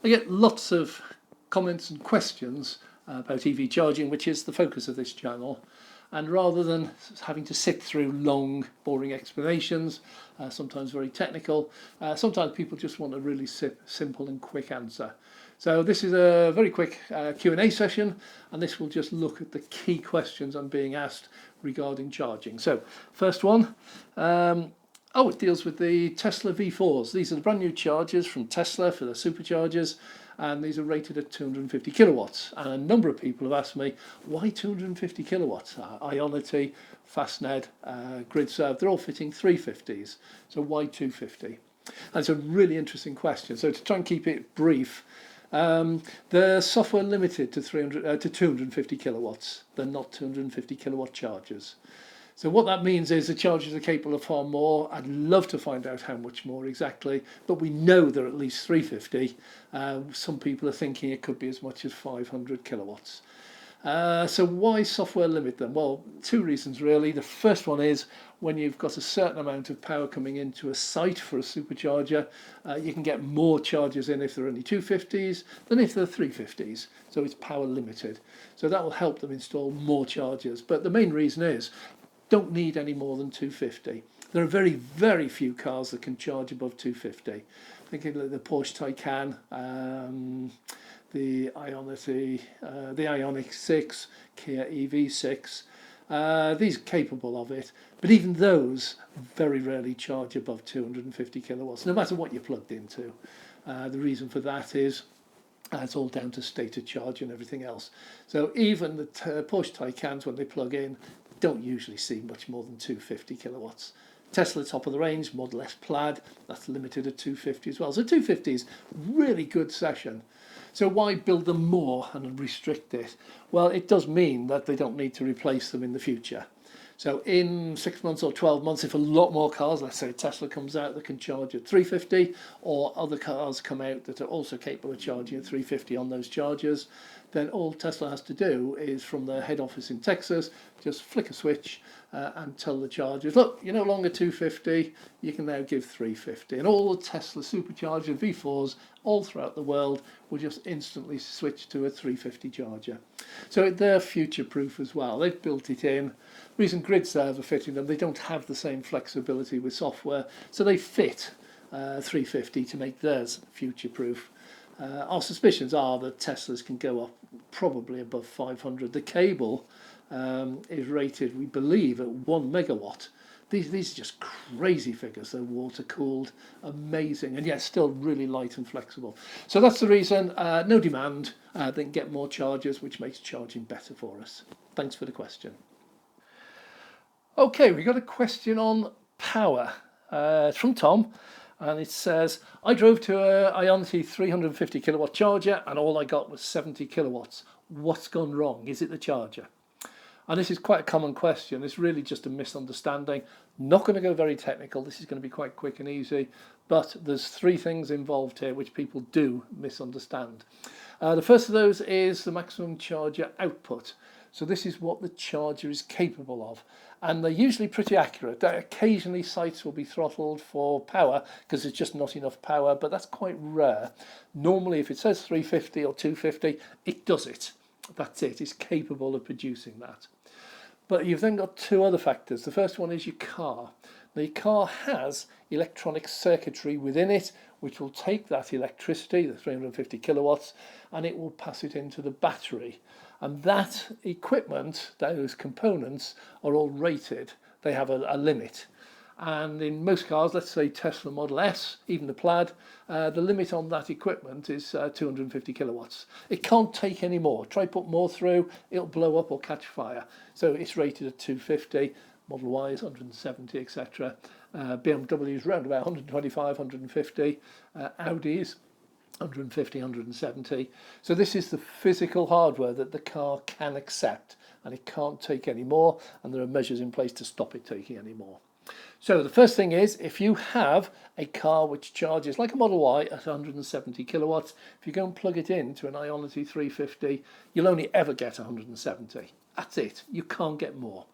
I get lots of comments and questions about EV charging, which is the focus of this channel. And rather than having to sit through long, boring explanations, sometimes very technical, sometimes people just want a really simple and quick answer. So this is a very quick Q&A session, and this will just look at the key questions I'm being asked regarding charging. So first one, it deals with the Tesla V4s. These are the brand new chargers from Tesla for the superchargers, and these are rated at 250 kilowatts. And a number of people have asked me, why 250 kilowatts? Ionity, Fastned, GridServe, they're all fitting 350s. So why 250? And it's a really interesting question. So to try and keep it brief, they're software limited to 250 kilowatts. They're not 250 kilowatt chargers. So what that means is the chargers are capable of far more. I'd love to find out how much more exactly, but we know they're at least 350. Some people are thinking it could be as much as 500 kilowatts. So why software limit them? Well, two reasons really. The first one is when you've got a certain amount of power coming into a site for a supercharger, you can get more chargers in if they're only 250s than if they're 350s. So it's power limited. So that will help them install more chargers. But the main reason is don't need any more than 250. There are very, very few cars that can charge above 250. Thinking like the Porsche Taycan, the Ionity, the Ioniq 6, Kia EV6. These are capable of it, but even those very rarely charge above 250 kilowatts, no matter what you're plugged into. The reason for that is it's all down to state of charge and everything else. So even the Porsche Taycans, when they plug in, don't usually see much more than 250 kilowatts. Tesla top of the range, Model S Plaid, that's limited at 250 as well. So 250 is really good session. So why build them more and restrict it? Well, it does mean that they don't need to replace them in the future. So in 6 months or 12 months, if a lot more cars, let's say Tesla comes out that can charge at 350, or other cars come out that are also capable of charging at 350 on those chargers, then all Tesla has to do is from their head office in Texas, just flick a switch and tell the chargers, look, you're no longer 250, you can now give 350. And all the Tesla supercharger V4s all throughout the world will just instantly switch to a 350 charger. So they're future-proof as well. They've built it in. The reason GridServe are fitting them, they don't have the same flexibility with software, so they fit 350 to make theirs future-proof. Our suspicions are that Teslas can go up probably above 500. The cable is rated, we believe, at 1 megawatt. These are just crazy figures. They're water cooled, amazing, and yet still really light and flexible. So that's the reason. No demand. They can get more chargers, which makes charging better for us. Thanks for the question. Okay, we got a question on power. It's from Tom. And it says, I drove to a Ionity 350 kilowatt charger and all I got was 70 kilowatts. What's gone wrong? Is it the charger? And this is quite a common question. It's really just a misunderstanding. Not going to go very technical. This is going to be quite quick and easy. But there's three things involved here which people do misunderstand. The first of those is the maximum charger output. So this is what the charger is capable of. And they're usually pretty accurate. Occasionally sites will be throttled for power because there's just not enough power, but that's quite rare. Normally if it says 350 or 250, it does it. That's it. It's capable of producing that. But you've then got two other factors. The first one is your car. Now, your car has electronic circuitry within it, which will take that electricity, the 350 kilowatts, and it will pass it into the battery. And that equipment, those components, are all rated. They have a limit. And in most cars, let's say Tesla Model S, even the Plaid, the limit on that equipment is 250 kilowatts. It can't take any more. Try put more through, it'll blow up or catch fire. So it's rated at 250. Model Y is 170, etc. BMW is around about 125, 150. Audi is 150, 170. So this is the physical hardware that the car can accept, and it can't take any more, and there are measures in place to stop it taking any more. So the first thing is, if you have a car which charges like a Model Y at 170 kilowatts, if you go and plug it into an Ionity 350, you'll only ever get 170. That's it. You can't get more.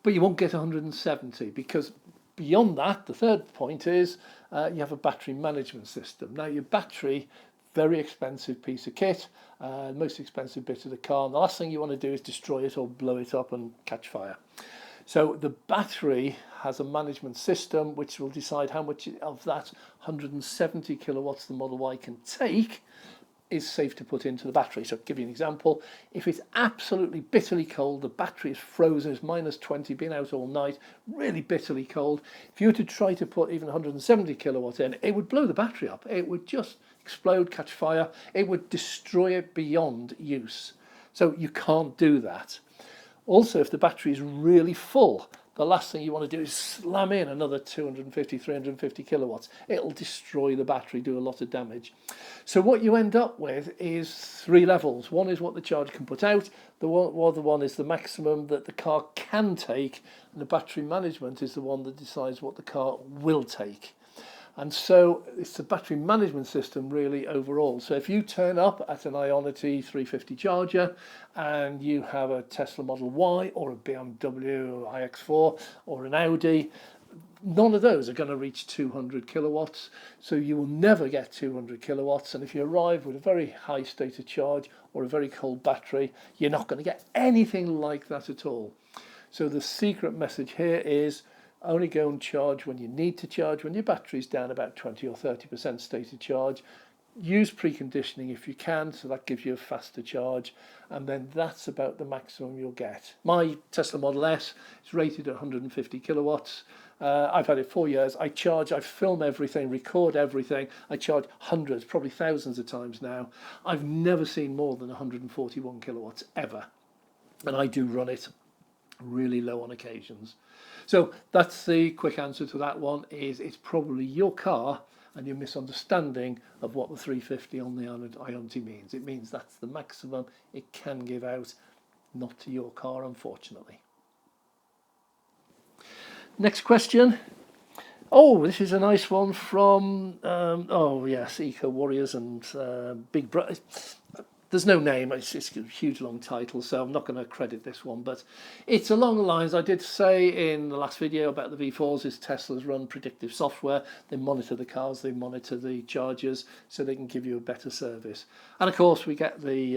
But you won't get 170 because beyond that, the third point is you have a battery management system. Now your battery very expensive piece of kit, most expensive bit of the car, and the last thing you want to do is destroy it or blow it up and catch fire. So the battery has a management system which will decide how much of that 170 kilowatts the Model Y can take is safe to put into the battery. So I'll give you an example. If it's absolutely bitterly cold, the battery is frozen, it's minus 20, been out all night, really bitterly cold. If you were to try to put even 170 kilowatts in, it would blow the battery up. It would just explode, catch fire. It would destroy it beyond use. So you can't do that. Also, if the battery is really full, the last thing you want to do is slam in another 250, 350 kilowatts. It'll destroy the battery, do a lot of damage. So what you end up with is 3 levels. One is what the charge can put out. The other one is the maximum that the car can take. And the battery management is the one that decides what the car will take. And so it's the battery management system really overall. So if you turn up at an Ionity 350 charger and you have a Tesla Model Y or a BMW iX4 or an Audi, none of those are going to reach 200 kilowatts. So you will never get 200 kilowatts. And if you arrive with a very high state of charge or a very cold battery, you're not going to get anything like that at all. So the secret message here is only go and charge when you need to charge, when your battery's down about 20 or 30% stated charge. Use preconditioning if you can, so that gives you a faster charge, and then that's about the maximum you'll get. My Tesla Model S is rated at 150 kilowatts. I've had it 4 years. I film everything, record everything. I charge hundreds, probably thousands of times now. I've never seen more than 141 kilowatts ever, and I do run it really low on occasions. So that's the quick answer to that one, is it's probably your car and your misunderstanding of what the 350 on the Ionity means. It means that's the maximum it can give out, not to your car, unfortunately. Next question. Oh, this is a nice one from, Eco Warriors and Big Brother. There's no name, it's a huge long title, so I'm not going to credit this one, but it's along the lines I did say in the last video about the V4s, is Tesla's run predictive software. They monitor the cars, they monitor the chargers, so they can give you a better service. And of course we get the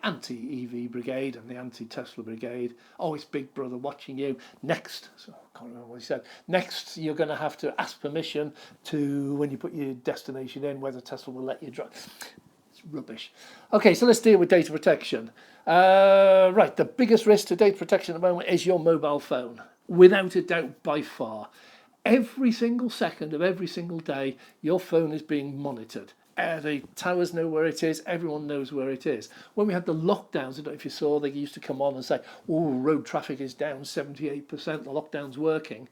anti-EV brigade and the anti-Tesla brigade. Oh, it's Big Brother watching you. Next, so I can't remember what he said, next you're going to have to ask permission to, when you put your destination in, whether Tesla will let you drive. Rubbish. Okay, so let's deal with data protection. Right, the biggest risk to data protection at the moment is your mobile phone, without a doubt, by far. Every single second of every single day, your phone is being monitored. The towers know where it is, everyone knows where it is. When we had the lockdowns, I don't know if you saw, they used to come on and say, oh, road traffic is down 78%, the lockdown's working.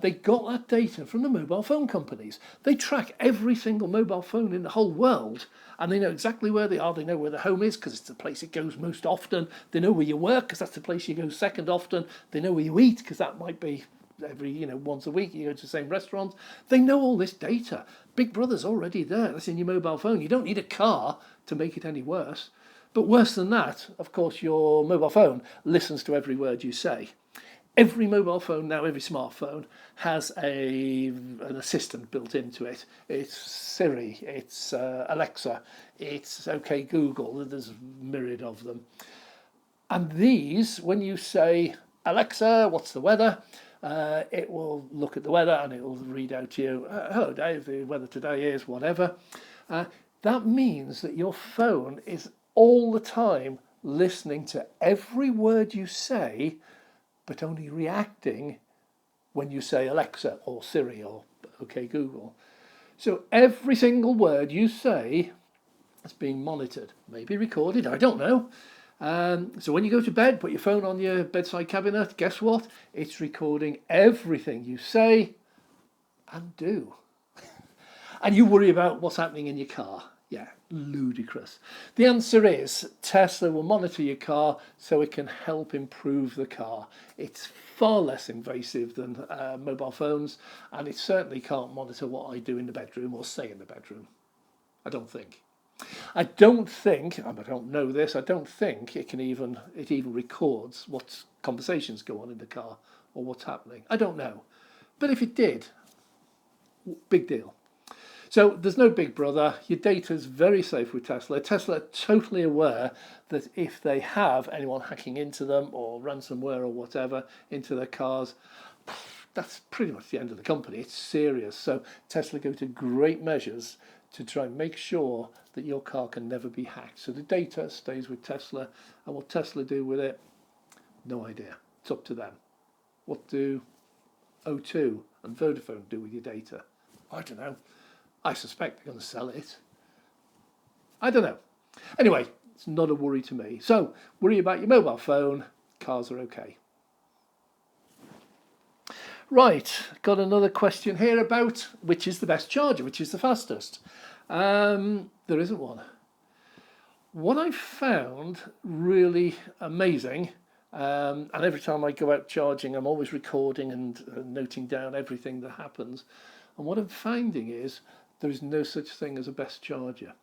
They got that data from the mobile phone companies. They track every single mobile phone in the whole world, and they know exactly where they are. They know where the home is because it's the place it goes most often. They know where you work because that's the place you go second often. They know where you eat because that might be every, once a week you go to the same restaurant. They know all this data. Big Brother's already there. That's in your mobile phone. You don't need a car to make it any worse. But worse than that, of course, your mobile phone listens to every word you say. Every mobile phone now, every smartphone, has an assistant built into it. It's Siri, it's Alexa, it's OK Google. There's a myriad of them. And these, when you say, Alexa, what's the weather? It will look at the weather and it will read out to you, hello Dave, the weather today is whatever. That means that your phone is all the time listening to every word you say, but only reacting when you say Alexa or Siri or OK Google. So every single word you say is being monitored, maybe recorded, I don't know. So when you go to bed, put your phone on your bedside cabinet, guess what? It's recording everything you say and do. And you worry about what's happening in your car. Yeah, ludicrous. The answer is Tesla will monitor your car so it can help improve the car. It's far less invasive than mobile phones, and it certainly can't monitor what I do in the bedroom or say in the bedroom. I don't think. I don't know this, I don't think it even records what conversations go on in the car or what's happening. I don't know. But if it did, big deal. So there's no big brother. Your data's very safe with Tesla. Tesla are totally aware that if they have anyone hacking into them or ransomware or whatever into their cars, that's pretty much the end of the company. It's serious. So Tesla go to great measures to try and make sure that your car can never be hacked. So the data stays with Tesla, and what Tesla do with it, no idea. It's up to them. What do O2 and Vodafone do with your data? I don't know. I suspect they're going to sell it. I don't know. Anyway, it's not a worry to me. So worry about your mobile phone. Cars are okay. Right, got another question here about which is the best charger, which is the fastest. There isn't one. What I found really amazing, and every time I go out charging, I'm always recording and noting down everything that happens. And what I'm finding is there is no such thing as a best charger.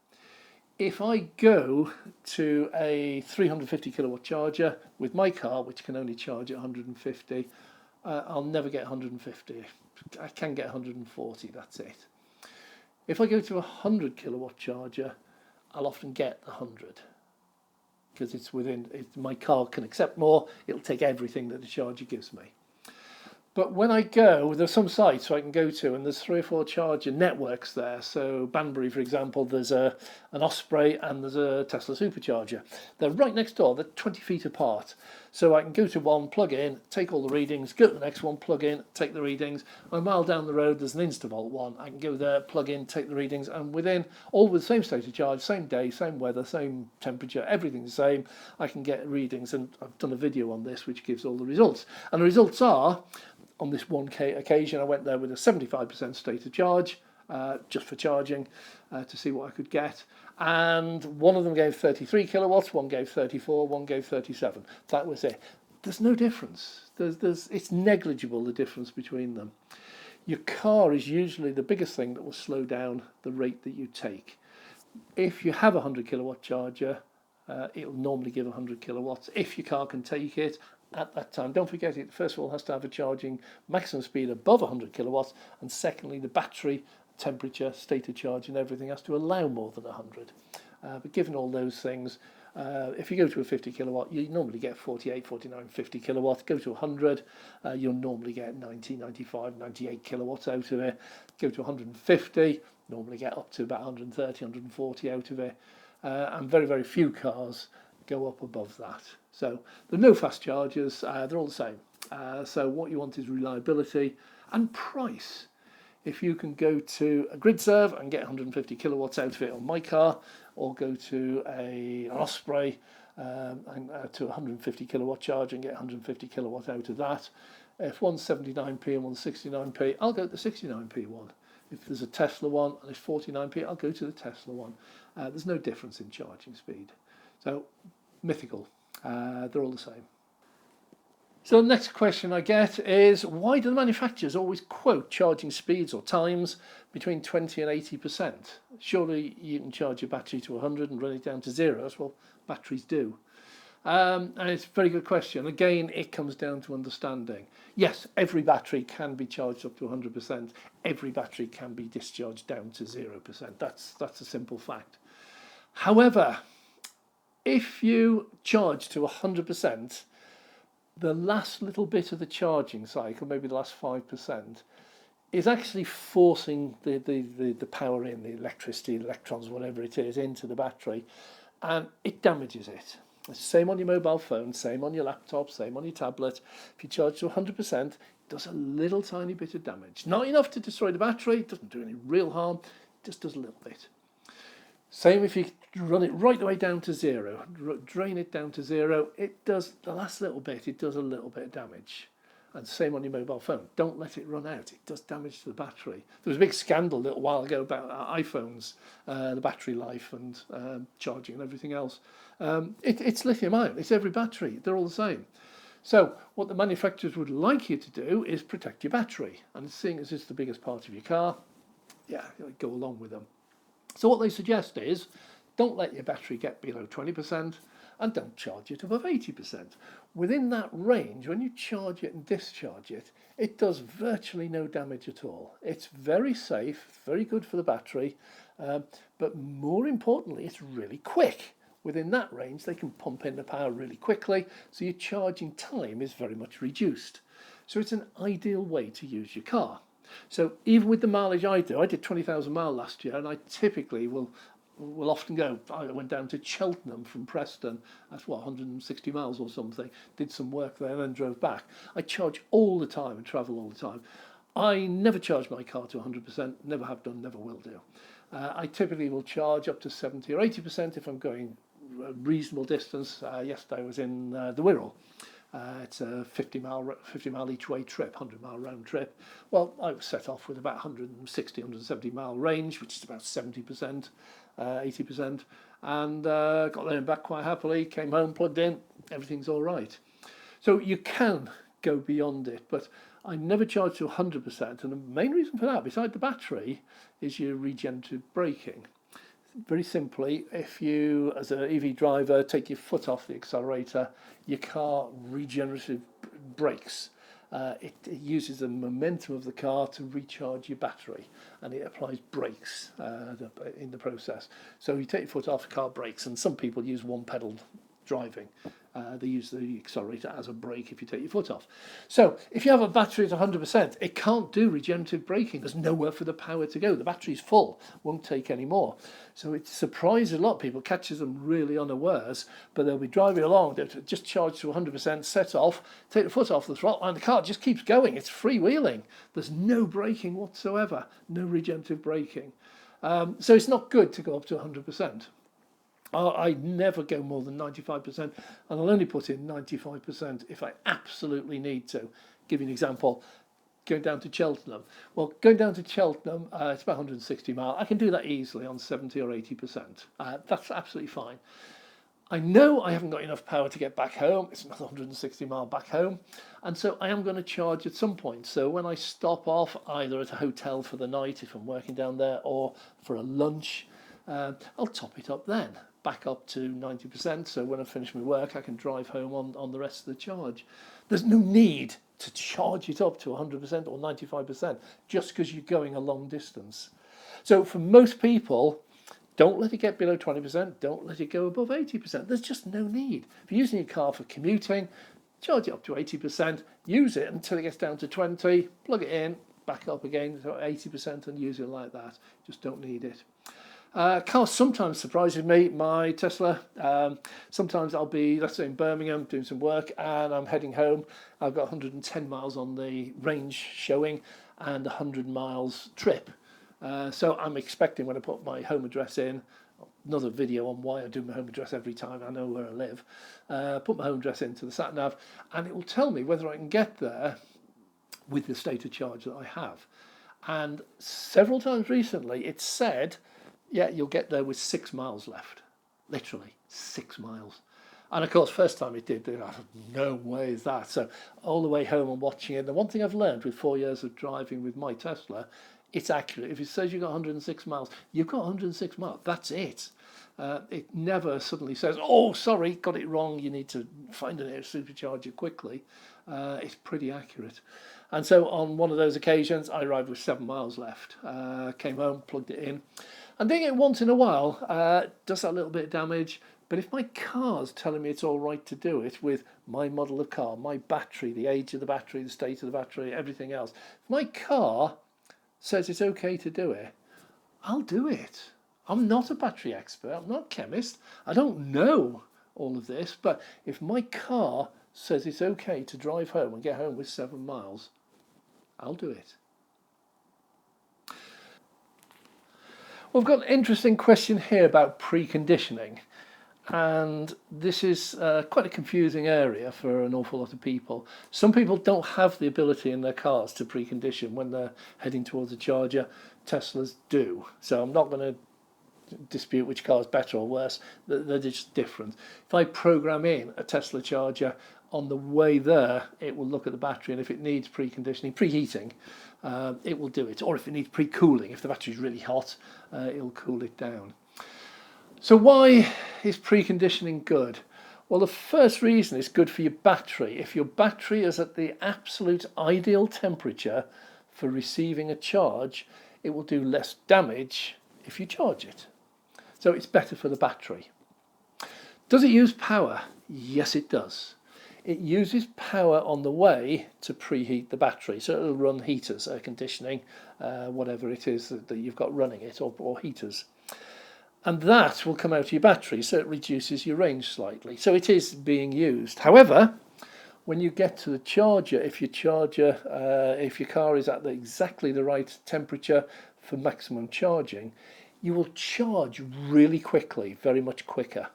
If I go to a 350 kilowatt charger with my car, which can only charge at 150, I'll never get 150. I can get 140, that's it. If I go to a 100 kilowatt charger, I'll often get 100 because it's within, my car can accept more. It'll take everything that the charger gives me. But when I go, there's some sites I can go to, and there's 3 or 4 charger networks there. So Banbury, for example, there's an Osprey and there's a Tesla supercharger. They're right next door. They're 20 feet apart. So I can go to one, plug in, take all the readings, go to the next one, plug in, take the readings. A mile down the road, there's an Instavolt one. I can go there, plug in, take the readings, and within, all with the same state of charge, same day, same weather, same temperature, everything's the same. I can get readings, and I've done a video on this which gives all the results. And the results are, on this one occasion, I went there with a 75% state of charge, just for charging, to see what I could get. And one of them gave 33 kilowatts, one gave 34, one gave 37. That was it. There's no difference. It's negligible, the difference between them. Your car is usually the biggest thing that will slow down the rate that you take. If you have a 100 kilowatt charger, it'll normally give 100 kilowatts. If your car can take it, at that time, don't forget it first of all has to have a charging maximum speed above 100 kilowatts, and secondly the battery temperature, state of charge and everything has to allow more than 100. But given all those things, if you go to a 50 kilowatt, you normally get 48, 49, 50 kilowatts. Go to 100, you'll normally get 90, 95, 98 kilowatts out of it. Go to 150, normally get up to about 130, 140 out of it. And very, very few cars go up above that. So there are no fast chargers, they're all the same. So what you want is reliability and price. If you can go to a GridServe and get 150 kilowatts out of it on my car, or go to an Osprey and to a 150 kilowatt charge and get 150 kilowatt out of that, if one's 79p and one's 69p, I'll go to the 69p one. If there's a Tesla one and it's 49p, I'll go to the Tesla one. There's no difference in charging speed. So, mythical. They're all the same. So the next question I get is, why do the manufacturers always quote charging speeds or times between 20 and 80%? Surely you can charge your battery to 100 and run it down to 0. That's what batteries do. And it's a very good question. Again, it comes down to understanding. Yes, every battery can be charged up to 100%. Every battery can be discharged down to 0%. That's a simple fact. However, if you charge to 100%, the last little bit of the charging cycle, maybe the last 5%, is actually forcing the power in, the electricity, electrons, whatever it is, into the battery, and it damages it. Same on your mobile phone, same on your laptop, same on your tablet. If you charge to 100%, it does a little tiny bit of damage. Not enough to destroy the battery, it doesn't do any real harm, it just does a little bit. Same if you run it right the way down to 0, drain it down to 0, it does the last little bit, it does a little bit of damage. And same on your mobile phone, don't let it run out, it does damage to the battery. There was a big scandal a little while ago about iPhones, the battery life and charging and everything else. It's lithium ion, it's every battery, they're all the same. So what the manufacturers would like you to do is protect your battery, and seeing as it's the biggest part of your car, yeah, go along with them. So what they suggest is, don't let your battery get below 20%, and don't charge it above 80%. Within that range, when you charge it and discharge it, it does virtually no damage at all. It's very safe, very good for the battery, but more importantly, it's really quick. Within that range, they can pump in the power really quickly, so your charging time is very much reduced. So it's an ideal way to use your car. So even with the mileage I did 20,000 miles last year, and I typically will often go. I went down to Cheltenham from Preston. That's 160 miles or something. Did some work there, then drove back. I charge all the time and travel all the time. I never charge my car to 100%. Never have done. Never will do. I typically will charge up to 70 or 80% if I'm going a reasonable distance. Yesterday I was in the Wirral. It's a 50 mile each way trip, 100 mile round trip. Well, I was set off with about 160, 170 mile range, which is about 70%, 80%, and got there and back quite happily, came home, plugged in, everything's all right. So you can go beyond it, but I never charge to 100%, and the main reason for that, beside the battery, is your regenerative braking. Very simply, if you, as an EV driver, take your foot off the accelerator, your car regenerative brakes. It uses the momentum of the car to recharge your battery, and it applies brakes in the process. So you take your foot off, the car brakes, and some people use one pedal driving. They use the accelerator as a brake if you take your foot off. So if you have a battery at 100%, it can't do regenerative braking. There's nowhere for the power to go. The battery's full, won't take any more. So it surprises a lot of people, catches them really unawares, but they'll be driving along, they'll just charge to 100%, set off, take the foot off the throttle, and the car just keeps going. It's freewheeling. There's no braking whatsoever, no regenerative braking. So it's not good to go up to 100%. I never go more than 95%, and I'll only put in 95% if I absolutely need to. Give you an example, going down to Cheltenham. Well, going down to Cheltenham, it's about 160 miles. I can do that easily on 70 or 80%. That's absolutely fine. I know I haven't got enough power to get back home. It's another 160 mile back home. And so I am going to charge at some point. So when I stop off, either at a hotel for the night, if I'm working down there, or for a lunch, I'll top it up then, back up to 90%. So when I finish my work, I can drive home on the rest of the charge. There's no need to charge it up to 100% or 95% just because you're going a long distance. So for most people, don't let it get below 20%. Don't let it go above 80%. There's just no need. If you're using your car for commuting, charge it up to 80%. Use it until it gets down to 20. Plug it in, back up again to 80% and use it like that. Just don't need it. Car sometimes surprises me, my Tesla. Sometimes I'll be, let's say, in Birmingham doing some work and I'm heading home. I've got 110 miles on the range showing and 100 miles trip. So I'm expecting when I put my home address in, another video on why I do my home address every time I know where I live, put my home address into the sat-nav and it will tell me whether I can get there with the state of charge that I have. And several times recently it said, yeah, you'll get there with 6 miles left. Literally 6 miles. And of course, first time it did, no way is that. So all the way home I'm watching it. The one thing I've learned with 4 years of driving with my Tesla, it's accurate. If it says you've got 106 miles, you've got 106 miles. That's it. It never suddenly says, oh, sorry, got it wrong. You need to find an air supercharger quickly. It's pretty accurate. And so on one of those occasions, I arrived with 7 miles left. Came home, plugged it in. And doing it once in a while does that little bit of damage. But if my car's telling me it's all right to do it with my model of car, my battery, the age of the battery, the state of the battery, everything else, if my car says it's okay to do it, I'll do it. I'm not a battery expert. I'm not a chemist. I don't know all of this. But if my car says it's okay to drive home and get home with 7 miles, I'll do it. We've got an interesting question here about preconditioning, and this is quite a confusing area for an awful lot of people. Some people don't have the ability in their cars to precondition when they're heading towards a charger. Teslas do, so I'm not going to dispute which car is better or worse. They're just different. If I program in a Tesla charger, on the way there it will look at the battery, and if it needs preconditioning, preheating, it will do it. Or if it needs pre-cooling, if the battery is really hot, it'll cool it down. So why is preconditioning good? Well, the first reason it's good for your battery. If your battery is at the absolute ideal temperature for receiving a charge, it will do less damage if you charge it. So it's better for the battery. Does it use power? Yes, it does. It uses power on the way to preheat the battery. So it'll run heaters, air conditioning, whatever it is that you've got running it, or heaters. And that will come out of your battery, so it reduces your range slightly. So it is being used. However, when you get to the charger, if your car is at exactly the right temperature for maximum charging, you will charge really quickly, very much quicker.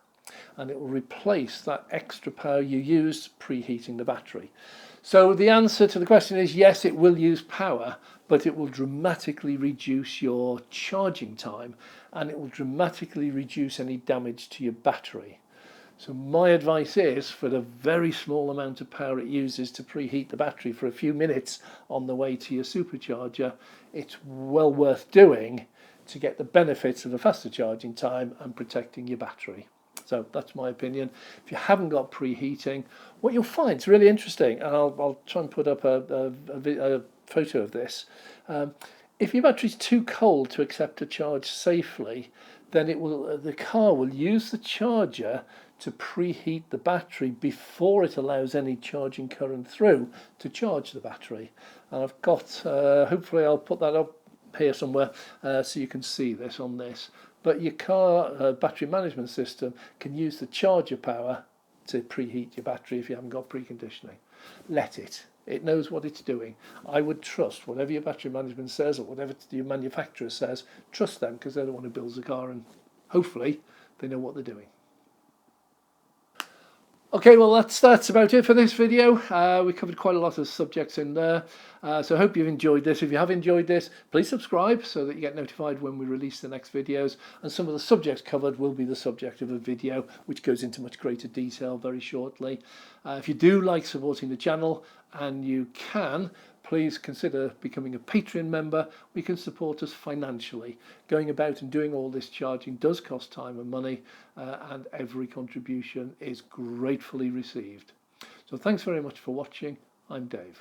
And it will replace that extra power you used preheating the battery. So the answer to the question is yes, it will use power, but it will dramatically reduce your charging time, and it will dramatically reduce any damage to your battery. So my advice is, for the very small amount of power it uses to preheat the battery for a few minutes on the way to your supercharger, it's well worth doing to get the benefits of the faster charging time and protecting your battery. So that's my opinion. If you haven't got preheating, what you'll find is really interesting, and I'll try and put up a photo of this. If your battery's too cold to accept a charge safely, then the car will use the charger to preheat the battery before it allows any charging current through to charge the battery. And I've got, hopefully I'll put that up here somewhere so you can see this on this. But your car battery management system can use the charger power to preheat your battery if you haven't got preconditioning. Let it. It knows what it's doing. I would trust whatever your battery management says or whatever your manufacturer says. Trust them, because they're the one who builds the car, and hopefully they know what they're doing. Okay, well that's about it for this video. We covered quite a lot of subjects in there, so I hope you've enjoyed this. If you have enjoyed this, please subscribe so that you get notified when we release the next videos, and some of the subjects covered will be the subject of a video which goes into much greater detail very shortly. If you do like supporting the channel, and you can, please consider becoming a Patreon member. We can support us financially. Going about and doing all this charging does cost time and money, and every contribution is gratefully received. So thanks very much for watching. I'm Dave.